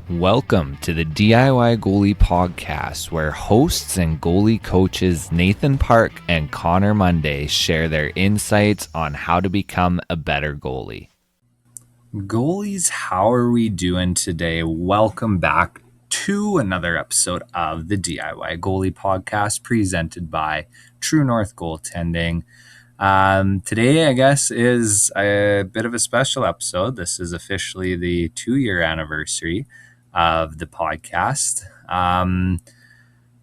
Welcome to the DIY Goalie Podcast, where hosts and goalie coaches Nathan Park and Connor Monday share their insights on how to become a better goalie. Goalies, how are we doing today? Welcome back to another episode of the DIY Goalie Podcast presented by True North Goaltending. Today, I guess, is a bit of a special episode. This is officially the 2-year anniversary of the podcast.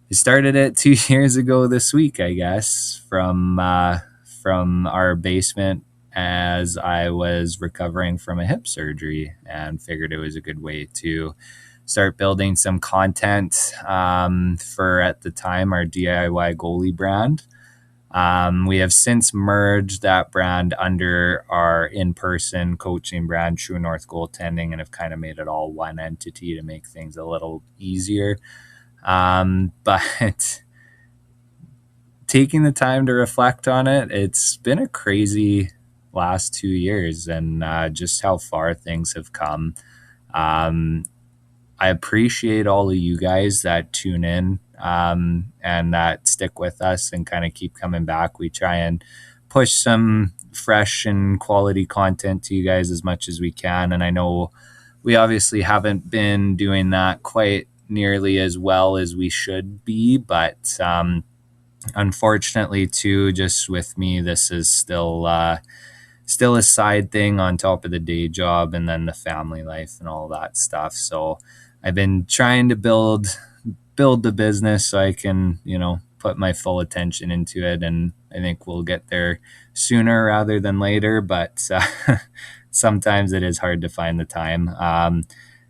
We started it 2 years ago this week, I guess, from our basement as I was recovering from a hip surgery, and figured it was a good way to start building some content for, at the time, our DIY goalie brand. We have since merged that brand under our in-person coaching brand, True North Goaltending, and have kind of made it all one entity to make things a little easier. But taking the time to reflect on it, it's been a crazy last 2 years, and just how far things have come. I appreciate all of you guys that tune in and that stick with us and kind of keep coming back. We try and push some fresh and quality content to you guys as much as we can. And I know we obviously haven't been doing that quite nearly as well as we should be, but unfortunately too, just with me, this is still a side thing on top of the day job and then the family life and all that stuff. So I've been trying to build the business so I can, put my full attention into it, and I think we'll get there sooner rather than later, but sometimes it is hard to find the time.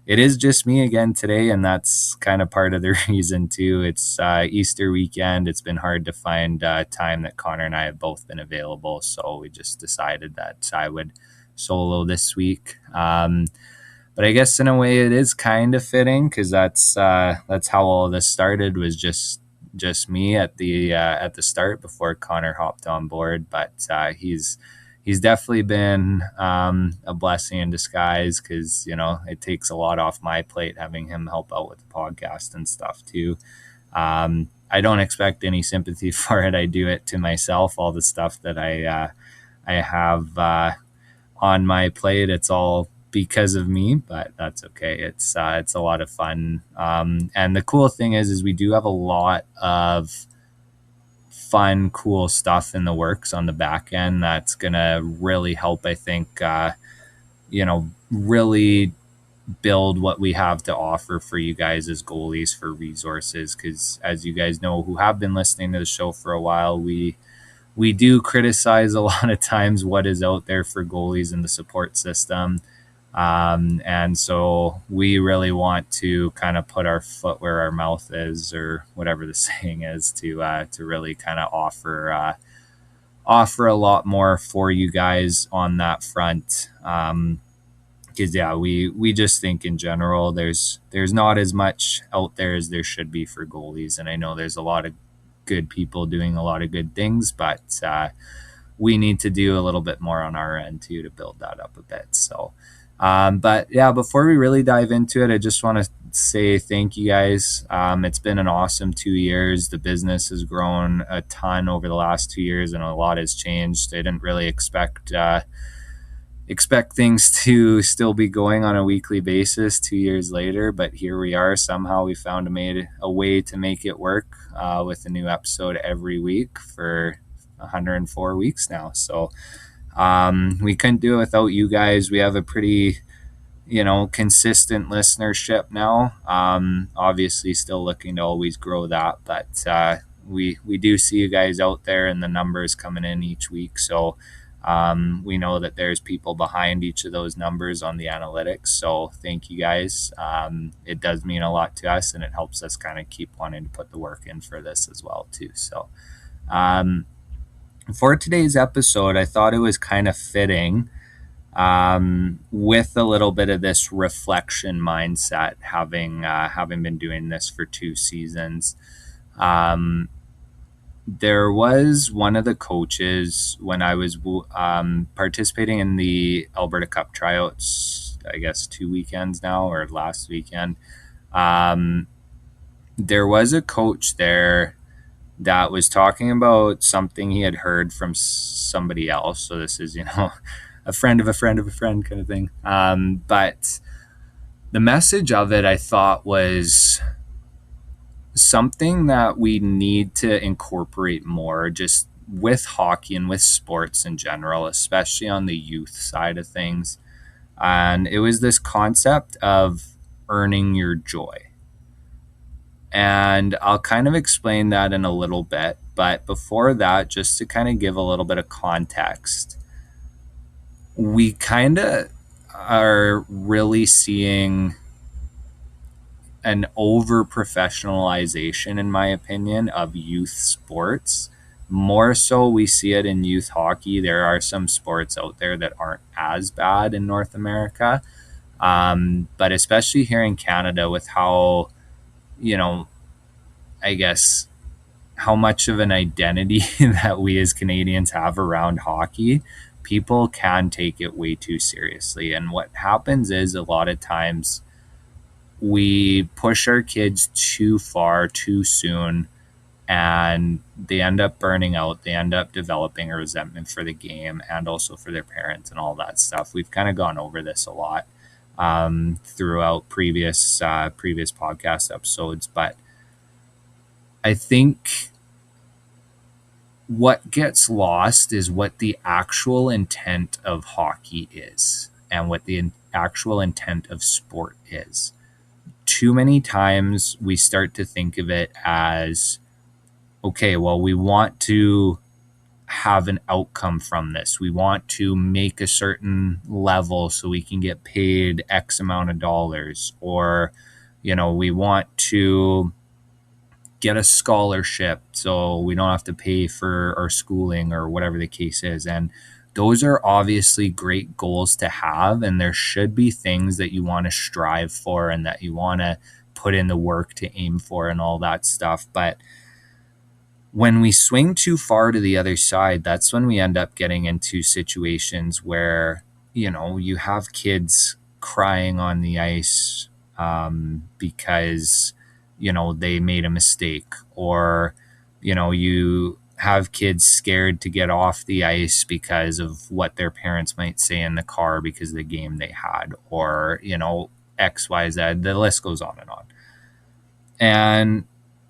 It is just me again today, and that's kind of part of the reason too. It's Easter weekend. It's been hard to find time that Connor and I have both been available, so we just decided that I would solo this week. But I guess in a way it is kind of fitting, because that's how all of this started, was just me at the start before Connor hopped on board. But he's definitely been a blessing in disguise, because it takes a lot off my plate having him help out with the podcast and stuff too. I don't expect any sympathy for it. I do it to myself. All the stuff that I have on my plate, it's all because of me, but that's okay. It's a lot of fun. And the cool thing is we do have a lot of fun, cool stuff in the works on the back end that's gonna really help, I think, really build what we have to offer for you guys as goalies for resources. Because as you guys know, who have been listening to the show for a while, we do criticize a lot of times what is out there for goalies in the support system. And so we really want to kind of put our foot where our mouth is, or whatever the saying is, to really kind of offer a lot more for you guys on that front. Because we just think in general there's not as much out there as there should be for goalies, and I know there's a lot of good people doing a lot of good things, but we need to do a little bit more on our end too to build that up a bit. So but yeah, before we really dive into it, I just want to say thank you guys. It's been an awesome 2 years. The business has grown a ton over the last 2 years, and a lot has changed. I didn't really expect things to still be going on a weekly basis 2 years later, but here we are. Somehow we found a way to make it work with a new episode every week for 104 weeks now. So we couldn't do it without you guys. We have a pretty, consistent listenership now. Obviously still looking to always grow that, but we do see you guys out there and the numbers coming in each week. So we know that there's people behind each of those numbers on the analytics. So thank you guys. It does mean a lot to us, and it helps us kind of keep wanting to put the work in for this as well too. So for today's episode, I thought it was kind of fitting with a little bit of this reflection mindset, having been doing this for 2 seasons. There was one of the coaches when I was participating in the Alberta Cup tryouts I guess 2 weekends now, or last weekend. Um, there was a coach there that was talking about something he had heard from somebody else. So this is, a friend of a friend of a friend kind of thing. But the message of it, I thought, was something that we need to incorporate more just with hockey and with sports in general, especially on the youth side of things. And it was this concept of earning your joy. And I'll kind of explain that in a little bit. But before that, just to kind of give a little bit of context, we kind of are really seeing an over professionalization, in my opinion, of youth sports. More so, we see it in youth hockey. There are some sports out there that aren't as bad in North America. But especially here in Canada, with how, you know, I guess, how much of an identity that we as Canadians have around hockey, people can take it way too seriously. And what happens is a lot of times we push our kids too far too soon, and they end up burning out. They end up developing a resentment for the game and also for their parents and all that stuff. We've kind of gone over this a lot throughout previous podcast episodes, but I think what gets lost is what the actual intent of hockey is and what the actual intent of sport is. Too many times we start to think of it as, okay, well, we want to have an outcome from this. We want to make a certain level so we can get paid X amount of dollars, or, we want to get a scholarship so we don't have to pay for our schooling or whatever the case is. And those are obviously great goals to have, and there should be things that you want to strive for and that you want to put in the work to aim for and all that stuff. But when we swing too far to the other side, that's when we end up getting into situations where, you have kids crying on the ice because they made a mistake, or you have kids scared to get off the ice because of what their parents might say in the car because of the game they had, or XYZ. The list goes on, and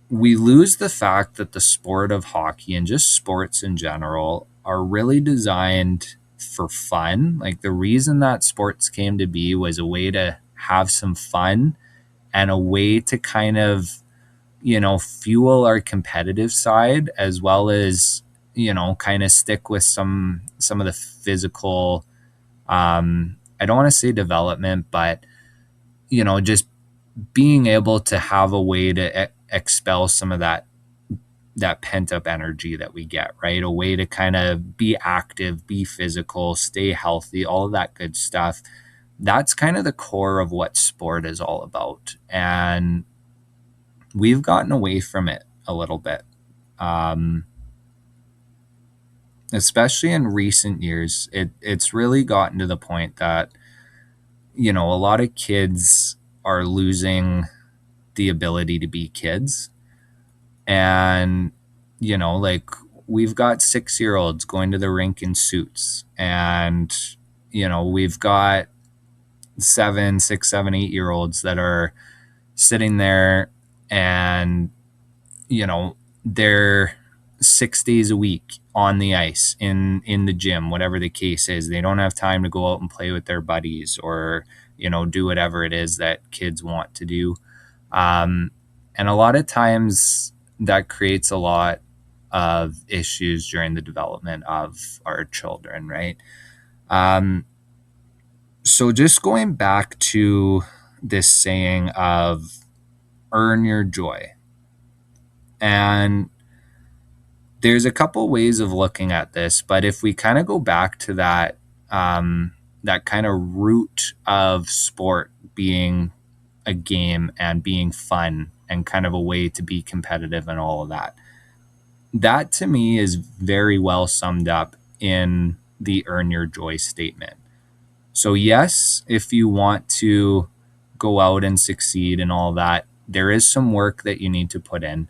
we lose the fact that the sport of hockey and just sports in general are really designed for fun. Like, the reason that sports came to be was a way to have some fun and a way to kind of, fuel our competitive side, as well as, kind of stick with some of the physical, I don't want to say development, but, just being able to have a way to expel some of that pent up energy that we get, right? A way to kind of be active, be physical, stay healthy, all of that good stuff. That's kind of the core of what sport is all about. And we've gotten away from it a little bit, especially in recent years. It's really gotten to the point that, a lot of kids are losing the ability to be kids. And, like, we've got 6-year-olds going to the rink in suits, and, we've got 7, 6, 7, 8-year-olds that are sitting there, and, they're 6 days a week on the ice, in the gym, whatever the case is. They don't have time to go out and play with their buddies, or, do whatever it is that kids want to do. And a lot of times that creates a lot of issues during the development of our children, right? So just going back to this saying of earn your joy. And there's a couple ways of looking at this, but if we kind of go back to that, that kind of root of sport being a game and being fun and kind of a way to be competitive and all of that, that to me is very well summed up in the earn your joy statement. So yes, if you want to go out and succeed and all that, there is some work that you need to put in.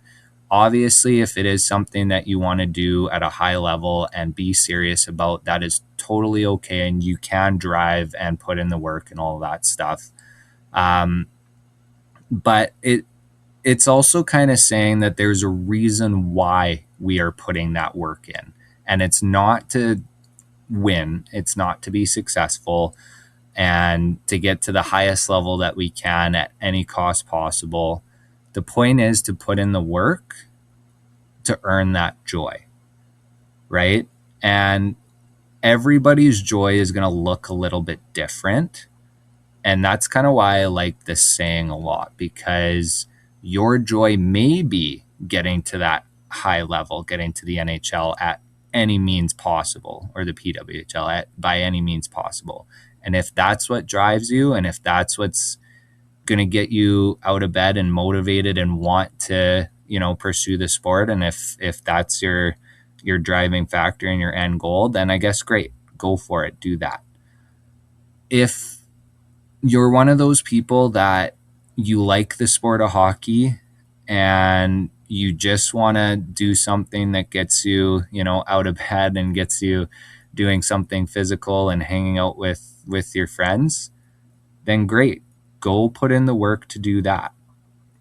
Obviously, if it is something that you want to do at a high level and be serious about, that is totally okay. And you can drive and put in the work and all that stuff. Um, but it's also kind of saying that there's a reason why we are putting that work in. And it's not to win, it's not to be successful and to get to the highest level that we can at any cost possible. The point is to put in the work to earn that joy, right? And everybody's joy is going to look a little bit different. And that's kind of why I like this saying a lot, because your joy may be getting to that high level, getting to the NHL at any means possible, or the PWHL by any means possible. And if that's what drives you, and if that's what's going to get you out of bed and motivated and want to, pursue the sport, and if that's your driving factor and your end goal, then I guess great, go for it, do that. If you're one of those people that you like the sport of hockey and you just want to do something that gets you, out of bed and gets you doing something physical and hanging out with your friends, then great. Go put in the work to do that,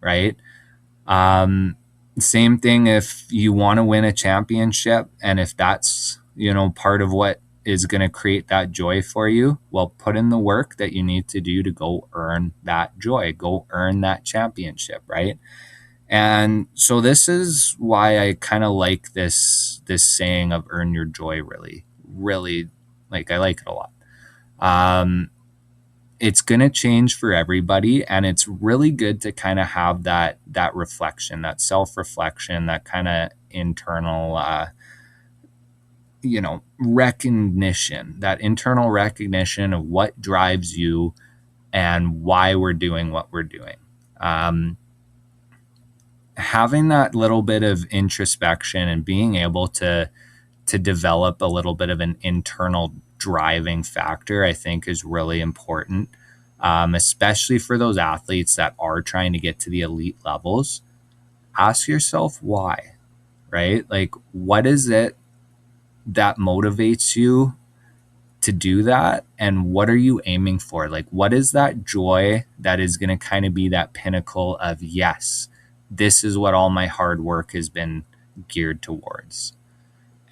right? Same thing if you want to win a championship, and if that's, part of what is going to create that joy for you, well, put in the work that you need to do to go earn that joy, go earn that championship, right? And so this is why I kind of like this saying of earn your joy. Really, like, I like it a lot. It's going to change for everybody, and it's really good to kind of have that reflection, that self-reflection, that kind of internal recognition, that internal recognition of what drives you and why we're doing what we're doing. Having that little bit of introspection and being able to develop a little bit of an internal driving factor, I think, is really important, especially for those athletes that are trying to get to the elite levels. Ask yourself why, right? Like, what is it that motivates you to do that? And what are you aiming for? Like, what is that joy that is going to kind of be that pinnacle of, yes, this is what all my hard work has been geared towards?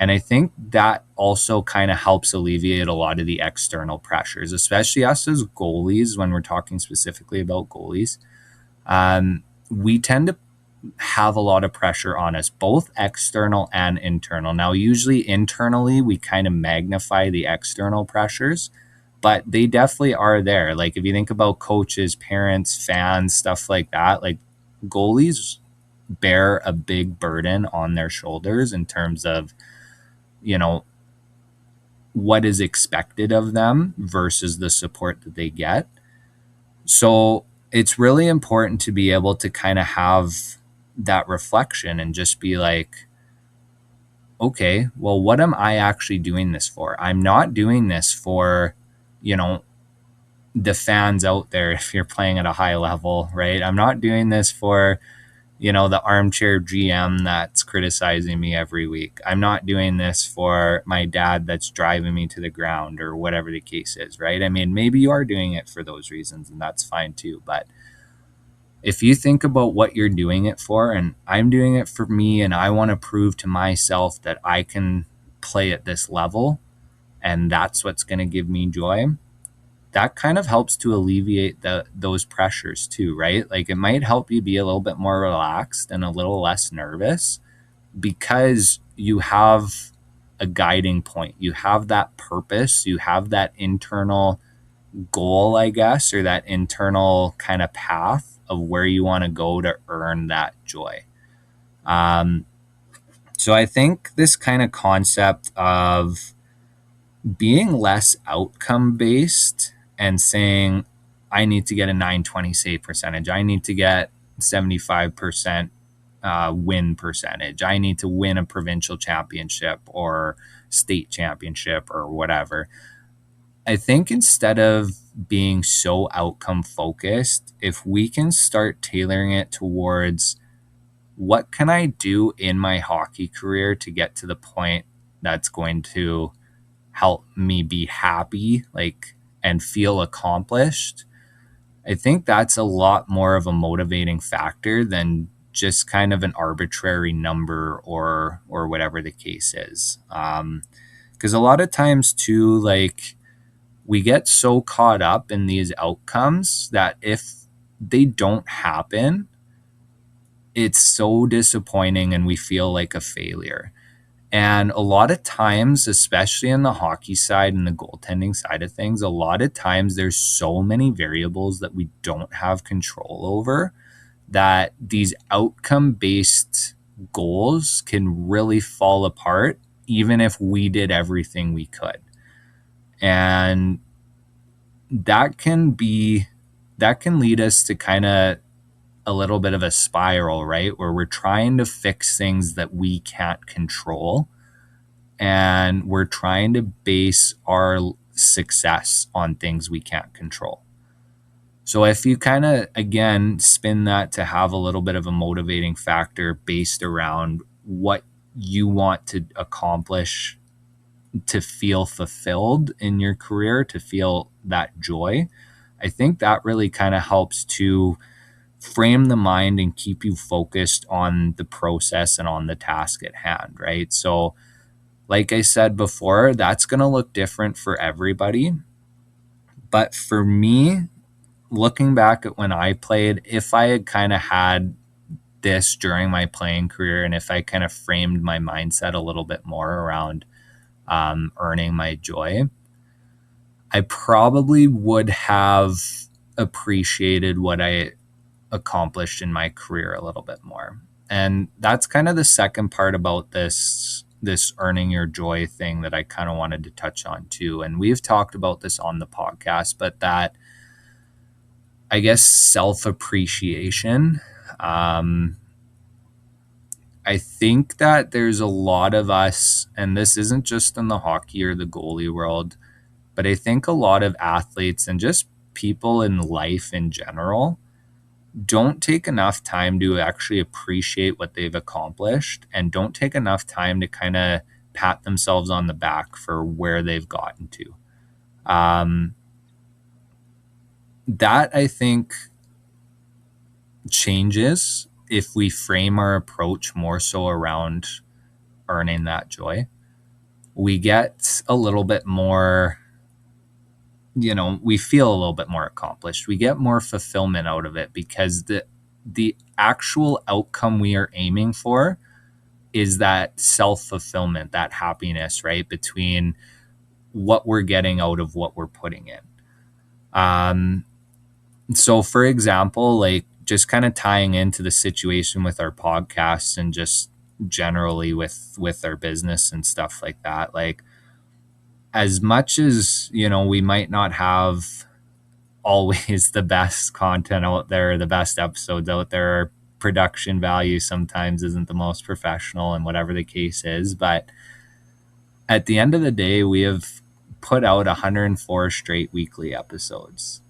And I think that also kind of helps alleviate a lot of the external pressures, especially us as goalies, when we're talking specifically about goalies. We tend to have a lot of pressure on us, both external and internal. Now, usually internally, we kind of magnify the external pressures, but they definitely are there. Like, if you think about coaches, parents, fans, stuff like that, like, goalies bear a big burden on their shoulders in terms of, what is expected of them versus the support that they get. So it's really important to be able to kind of have that reflection and just be like, okay, well, what am I actually doing this for? I'm not doing this for, the fans out there if you're playing at a high level, right? I'm not doing this for, the armchair GM that's criticizing me every week. I'm not doing this for my dad that's driving me to the ground, or whatever the case is, right? I mean, maybe you are doing it for those reasons, and that's fine too. But if you think about what you're doing it for, and I'm doing it for me, and I want to prove to myself that I can play at this level, and that's what's going to give me joy, that kind of helps to alleviate those pressures too, right? Like, it might help you be a little bit more relaxed and a little less nervous because you have a guiding point. You have that purpose. You have that internal goal, I guess, or that internal kind of path of where you want to go to earn that joy. So I think this kind of concept of being less outcome based and saying, I need to get a 920 save percentage, I need to get 75% win percentage, I need to win a provincial championship or state championship or whatever. I think instead of being so outcome focused, if we can start tailoring it towards what can I do in my hockey career to get to the point that's going to help me be happy, like, and feel accomplished, I think that's a lot more of a motivating factor than just kind of an arbitrary number or whatever the case is. Because a lot of times too, like, we get so caught up in these outcomes that if they don't happen, it's so disappointing and we feel like a failure. And a lot of times, especially in the hockey side and the goaltending side of things, a lot of times there's so many variables that we don't have control over that these outcome based goals can really fall apart, even if we did everything we could. And that can lead us to kind of a little bit of a spiral, right? Where we're trying to fix things that we can't control, and we're trying to base our success on things we can't control. So if you kind of, again, spin that to have a little bit of a motivating factor based around what you want to accomplish to feel fulfilled in your career, to feel that joy, I think that really kind of helps to frame the mind and keep you focused on the process and on the task at hand, right? So like I said before, that's going to look different for everybody. But for me, looking back at when I played, if I had kind of had this during my playing career, and if I kind of framed my mindset a little bit more around earning my joy, I probably would have appreciated what I accomplished in my career a little bit more. And that's kind of the second part about this earning your joy thing that I kind of wanted to touch on too. And we've talked about this on the podcast, but that, I guess, self-appreciation. I think that there's a lot of us, and this isn't just in the hockey or the goalie world, but I think a lot of athletes and just people in life in general don't take enough time to actually appreciate what they've accomplished, and don't take enough time to kind of pat themselves on the back for where they've gotten to. That I think changes if we frame our approach more so around earning that joy. We get a little bit more, we feel a little bit more accomplished. We get more fulfillment out of it because the actual outcome we are aiming for is that self-fulfillment, that happiness, right? Between what we're getting out of what we're putting in. So for example, like, just kind of tying into the situation with our podcasts and just generally with our business and stuff like that, like, as much as, we might not have always the best content out there, the best episodes out there, our production value sometimes isn't the most professional and whatever the case is, but at the end of the day, we have put out 104 straight weekly episodes,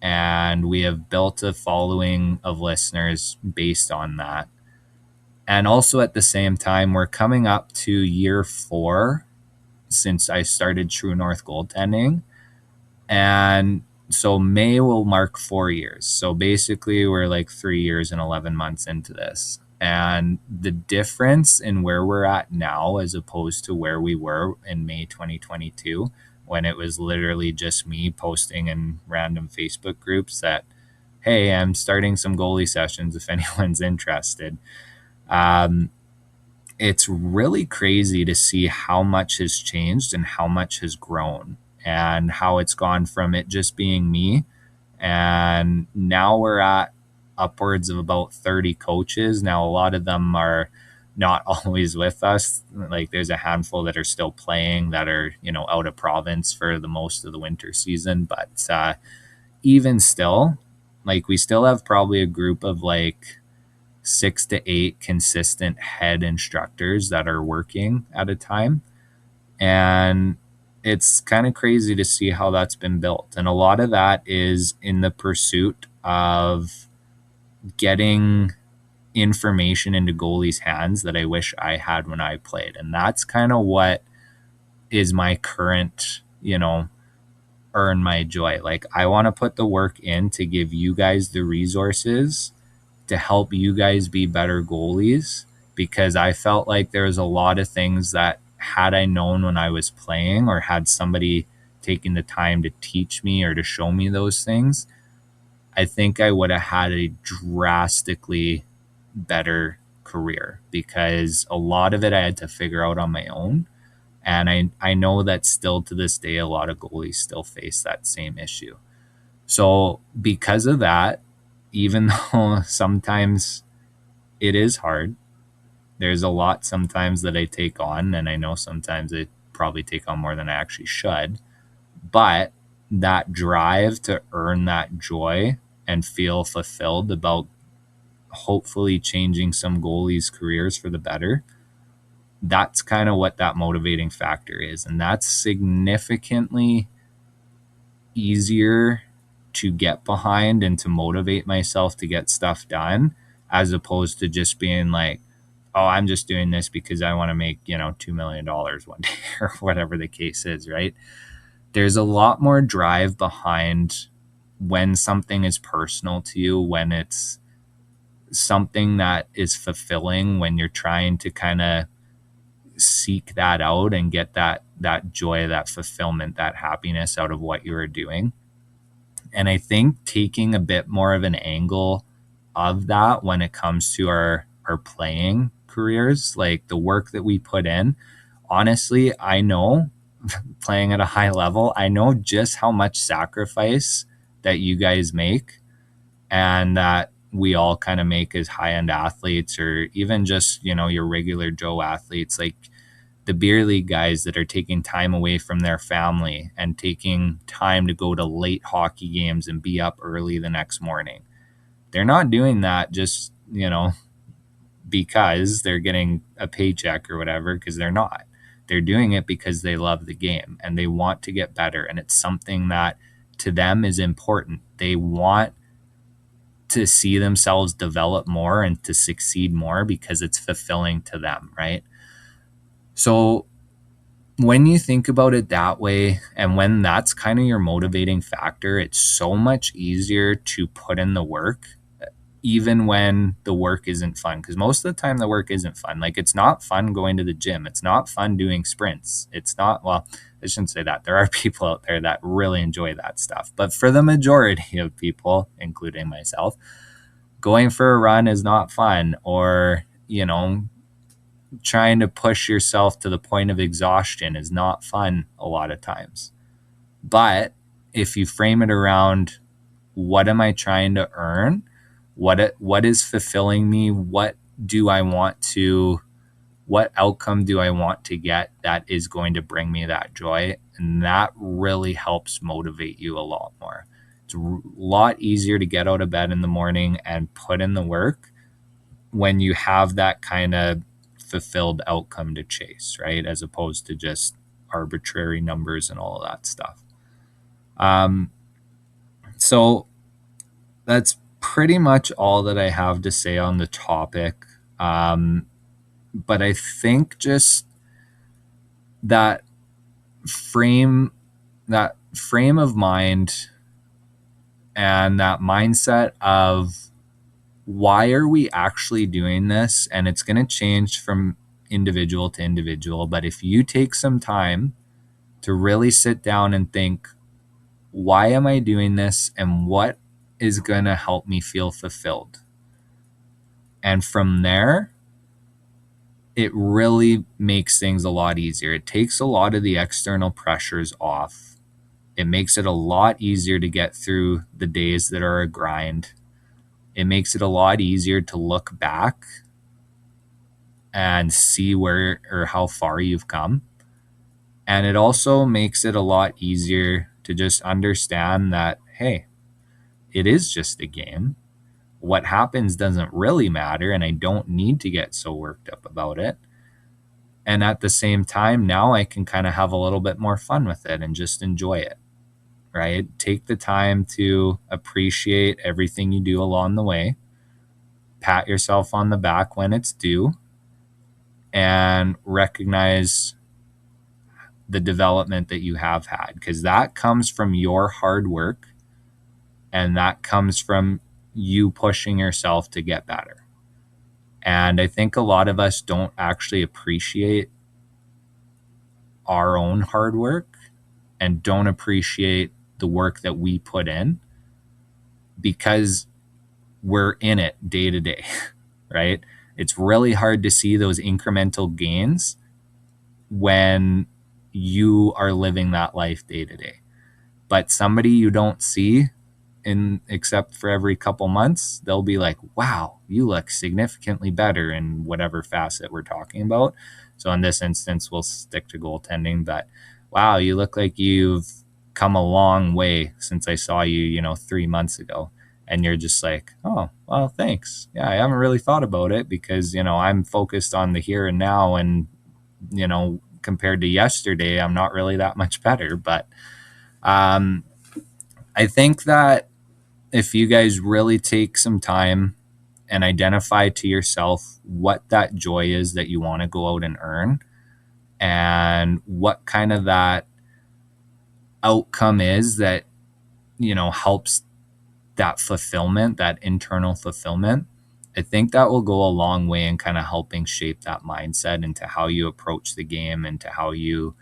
and we have built a following of listeners based on that. And also at the same time, we're coming up to year 4 since I started True North goaltending. And so May will mark 4 years. So basically we're like 3 years and 11 months into this. And the difference in where we're at now as opposed to where we were in May 2022, when it was literally just me posting in random Facebook groups that, hey, I'm starting some goalie sessions if anyone's interested. It's really crazy to see how much has changed and how much has grown, and how it's gone from it just being me. And now we're at upwards of about 30 coaches. Now, a lot of them are not always with us. Like, there's a handful that are still playing that are, out of province for the most of the winter season. But even still, like, we still have probably a group of like 6 to 8 consistent head instructors that are working at a time. And it's kind of crazy to see how that's been built. And a lot of that is in the pursuit of getting information into goalies' hands that I wish I had when I played. And that's kind of what is my current, earn my joy. Like, I want to put the work in to give you guys the resources to help you guys be better goalies, because I felt like there was a lot of things that, had I known when I was playing, or had somebody taken the time to teach me or to show me those things, I think I would have had a drastically better career, because a lot of it I had to figure out on my own. And I know that still to this day, a lot of goalies still face that same issue. So because of that, even though sometimes it is hard, there's a lot sometimes that I take on, and I know sometimes I probably take on more than I actually should. But that drive to earn that joy and feel fulfilled about hopefully changing some goalies' careers for the better, that's kind of what that motivating factor is. And that's significantly easier to get behind and to motivate myself to get stuff done, as opposed to just being like, oh, I'm just doing this because I want to make, $2 million one day or whatever the case is, right? There's a lot more drive behind when something is personal to you, when it's something that is fulfilling, when you're trying to kind of seek that out and get that joy, that fulfillment, that happiness out of what you are doing. And I think taking a bit more of an angle of that when it comes to our playing careers, like the work that we put in, honestly, I know playing at a high level, I know just how much sacrifice that you guys make, and that we all kind of make as high-end athletes, or even just, your regular Joe athletes, like the beer league guys that are taking time away from their family and taking time to go to late hockey games and be up early the next morning. They're not doing that just, because they're getting a paycheck or whatever, because they're not. They're doing it because they love the game and they want to get better. And it's something that to them is important. They want to see themselves develop more and to succeed more because it's fulfilling to them, right? So when you think about it that way, and when that's kind of your motivating factor, it's so much easier to put in the work, even when the work isn't fun. Because most of the time the work isn't fun. Like, it's not fun going to the gym. It's not fun doing sprints. It's not, well, I shouldn't say that. There are people out there that really enjoy that stuff. But for the majority of people, including myself, going for a run is not fun. Or, trying to push yourself to the point of exhaustion is not fun a lot of times. But if you frame it around, what am I trying to earn? What is fulfilling me? What outcome do I want to get that is going to bring me that joy? And that really helps motivate you a lot more. It's a lot easier to get out of bed in the morning and put in the work when you have that kind of fulfilled outcome to chase, right? As opposed to just arbitrary numbers and all of that stuff. So that's pretty much all that I have to say on the topic. But I think just that frame of mind and that mindset of, why are we actually doing this? And it's going to change from individual to individual. But if you take some time to really sit down and think, why am I doing this? And what is going to help me feel fulfilled? And from there, it really makes things a lot easier. It takes a lot of the external pressures off. It makes it a lot easier to get through the days that are a grind. It makes it a lot easier to look back and see where or how far you've come. And it also makes it a lot easier to just understand that, hey, it is just a game. What happens doesn't really matter, and I don't need to get so worked up about it. And at the same time, now I can kind of have a little bit more fun with it and just enjoy it, right? Take the time to appreciate everything you do along the way, pat yourself on the back when it's due, and recognize the development that you have had, because that comes from your hard work and that comes from you pushing yourself to get better. And I think a lot of us don't actually appreciate our own hard work and don't appreciate the work that we put in because we're in it day to day, right? It's really hard to see those incremental gains when you are living that life day to day. But somebody you don't see in except for every couple months, they'll be like, wow, you look significantly better in whatever facet we're talking about. So in this instance, we'll stick to goaltending, but wow, you look like you've come a long way since I saw you, 3 months ago. And you're just like, oh, well, thanks. Yeah, I haven't really thought about it because, I'm focused on the here and now. And, compared to yesterday, I'm not really that much better. But I think that if you guys really take some time and identify to yourself what that joy is that you want to go out and earn and what kind of that outcome is that, helps that fulfillment, that internal fulfillment, I think that will go a long way in kind of helping shape that mindset into how you approach the game and to how you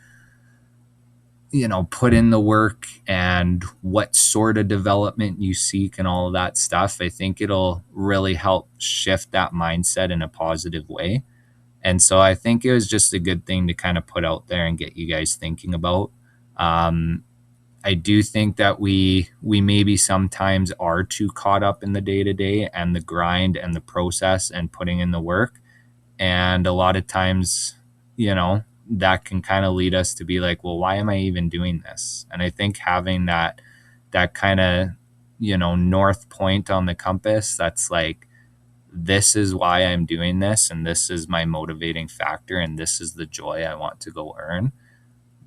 put in the work and what sort of development you seek and all of that stuff. I think it'll really help shift that mindset in a positive way. And so I think it was just a good thing to kind of put out there and get you guys thinking about. I do think that we maybe sometimes are too caught up in the day to day and the grind and the process and putting in the work. And a lot of times, that can kind of lead us to be like, well, why am I even doing this? And I think having that kind of, north point on the compass, that's like, this is why I'm doing this. And this is my motivating factor. And this is the joy I want to go earn.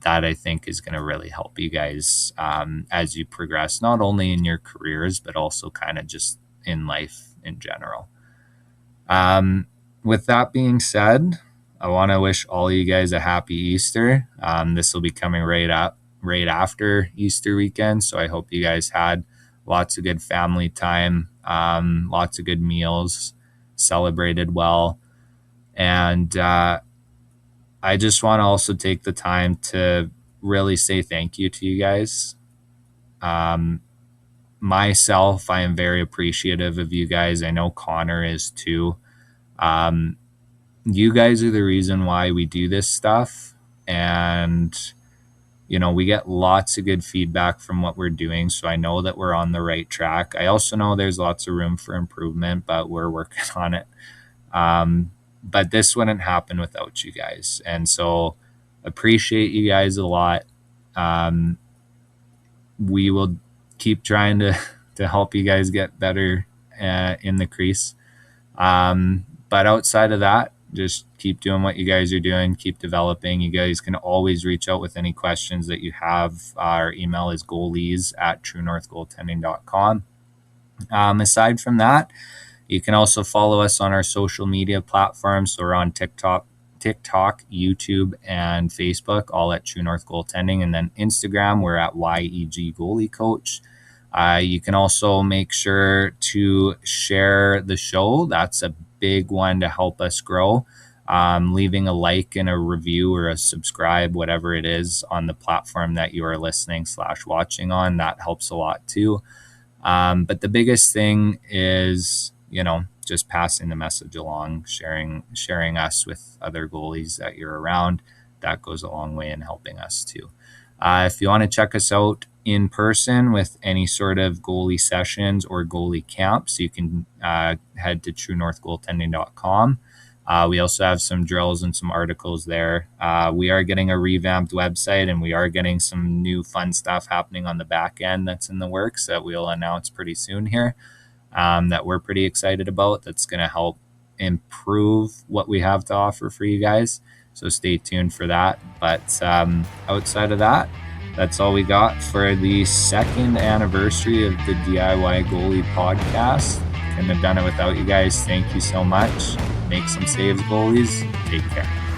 That I think is going to really help you guys as you progress, not only in your careers, but also kind of just in life in general. With that being said, I want to wish all of you guys a happy Easter. This will be coming right after Easter weekend. So I hope you guys had lots of good family time, lots of good meals, celebrated well. And I just want to also take the time to really say thank you to you guys. Myself, I am very appreciative of you guys. I know Connor is too. You guys are the reason why we do this stuff. And, we get lots of good feedback from what we're doing. So I know that we're on the right track. I also know there's lots of room for improvement, but we're working on it. But this wouldn't happen without you guys. And so appreciate you guys a lot. We will keep trying to help you guys get better in the crease. But outside of that, just keep doing what you guys are doing, keep developing. You guys can always reach out with any questions that you have. Our email is goalies@truenorthgoaltending.com. Aside from that, you can also follow us on our social media platforms. So we're on TikTok, YouTube, and Facebook, all at True North Goaltending. And then Instagram, we're at YEG Goalie Coach. You can also make sure to share the show. That's a big one to help us grow. Leaving a like and a review or a subscribe, whatever it is, on the platform that you are listening/watching on, that helps a lot too. But the biggest thing is, just passing the message along, sharing us with other goalies that you're around. That goes a long way in helping us too. If you want to check us out in person with any sort of goalie sessions or goalie camps, you can head to truenorthgoaltending.com. We also have some drills and some articles there. We are getting a revamped website, and we are getting some new fun stuff happening on the back end that's in the works that we'll announce pretty soon here, that we're pretty excited about. That's going to help improve what we have to offer for you guys. So stay tuned for that. But outside of that, that's all we got for the second anniversary of the DIY Goalie podcast. Couldn't have done it without you guys. Thank you so much. Make some saves, goalies. Take care.